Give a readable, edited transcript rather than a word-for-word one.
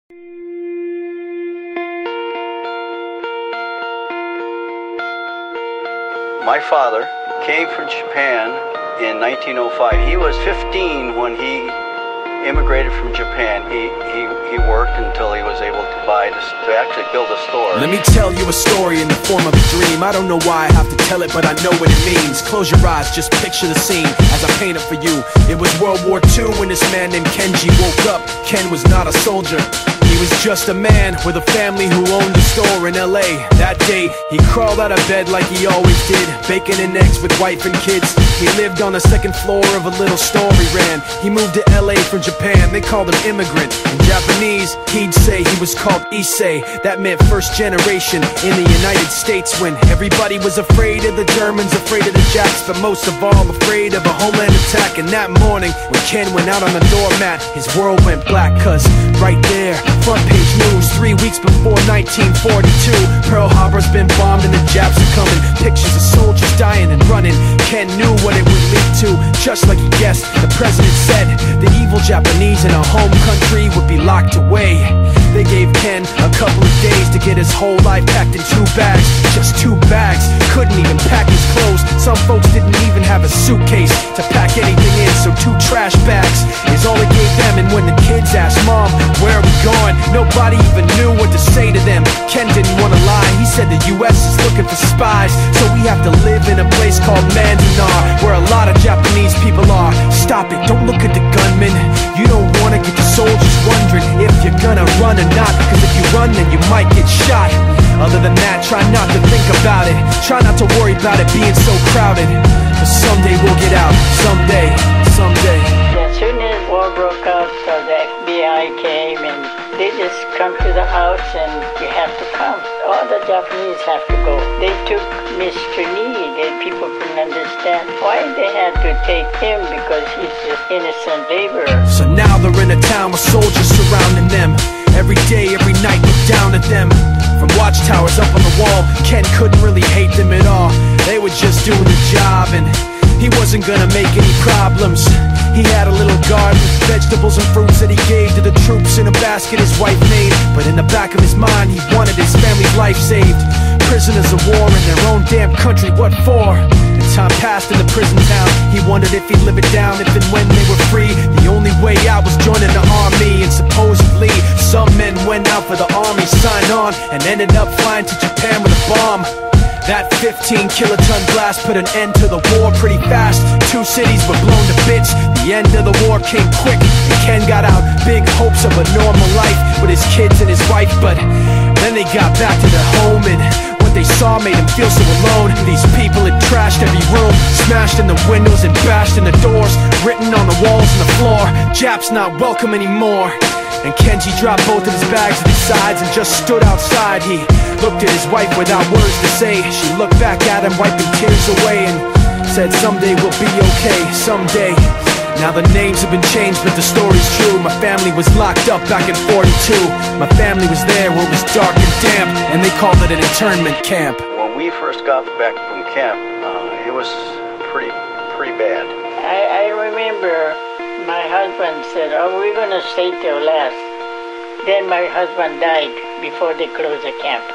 My father came from Japan in 1905. He was 15 when he immigrated from Japan. He worked until he was able to actually build a store. Let me tell you a story in the form of a dream. I don't know why I have to tell it, but I know what it means. Close your eyes, just picture the scene as I paint it for you. It was World War II when this man named Kenji woke up. Ken was not a soldier. He was just a man with a family who owned a store in LA. That day, he crawled out of bed like he always did, bacon and eggs with wife and kids. He lived on the second floor of a little store he ran. He moved to LA from Japan, they called him immigrant. In Japanese, he'd say he was called Issei. That meant first generation in the United States, when everybody was afraid of the Germans, afraid of the Japs, but most of all afraid of a homeland attack. And that morning, when Ken went out on the doormat, his world went black, cause right there, front page news, 3 weeks before 1942, Pearl Harbor's been bombed and the Japs are coming. Pictures of soldiers dying and running. Ken knew what it would lead to, just like he guessed. The president said the evil Japanese in our home country would be locked away. They gave Ken a couple of days to get his whole life packed in 2 bags. Just 2 bags, couldn't even pack his clothes. Some folks didn't even have a suitcase to pack anything in, so 2 trash bags is all they gave them. And when the kids asked Mom, where are we going, nobody even knew what to say to them. Ken didn't want to lie, he said the US is looking for spies, so we have to live in a place called Manzanar, where a lot of Japanese people are. Stop it, don't look at the gunmen. You don't want to get the soldiers wondering if you're gonna run or not, cause if you run then you might get shot. Other than that, try not to think about it. Try not to worry about it being so crowded, but someday we'll get out. Someday, someday. As soon as war broke out, the FBI came and they just come to the house and you have to come. All the Japanese have to go. They took Mr. Need and people couldn't understand why they had to take him, because he's just innocent laborer. So now they're in a town with soldiers surrounding them. Every day, every night, look down at them. From watchtowers up on the wall, Ken couldn't really hate them at all. They were just doing the job and he wasn't gonna make any problems. He had a little garden with vegetables and fruits that he gave to the troops in a basket his wife made. But in the back of his mind, he wanted his family's life saved. Prisoners of war in their own damn country, what for? As time passed in the prison town, he wondered if he'd live it down if and when they were free. The only way out was joining the army, and supposedly some men went out for the army, signed on, and ended up flying to Japan with a bomb. That 15-kiloton blast put an end to the war pretty fast. 2 cities were blown to bits. The end of the war came quick, and Ken got out, big hopes of a normal life with his kids and his wife. But then they got back to their home, and what they saw made him feel so alone. These people had trashed every room, smashed in the windows and bashed in the doors, written on the walls and the floor, Japs not welcome anymore. And Kenji dropped both of his bags to the sides and just stood outside. He looked at his wife without words to say. She looked back at him, wiping tears away, and said, someday we'll be okay, someday. Now the names have been changed, but the story's true. My family was locked up back in '42. My family was there where it was dark and damp, and they called it an internment camp. When we first got back from camp, it was pretty bad. I remember my husband said, oh, we're going to stay till last. Then my husband died before they closed the camp.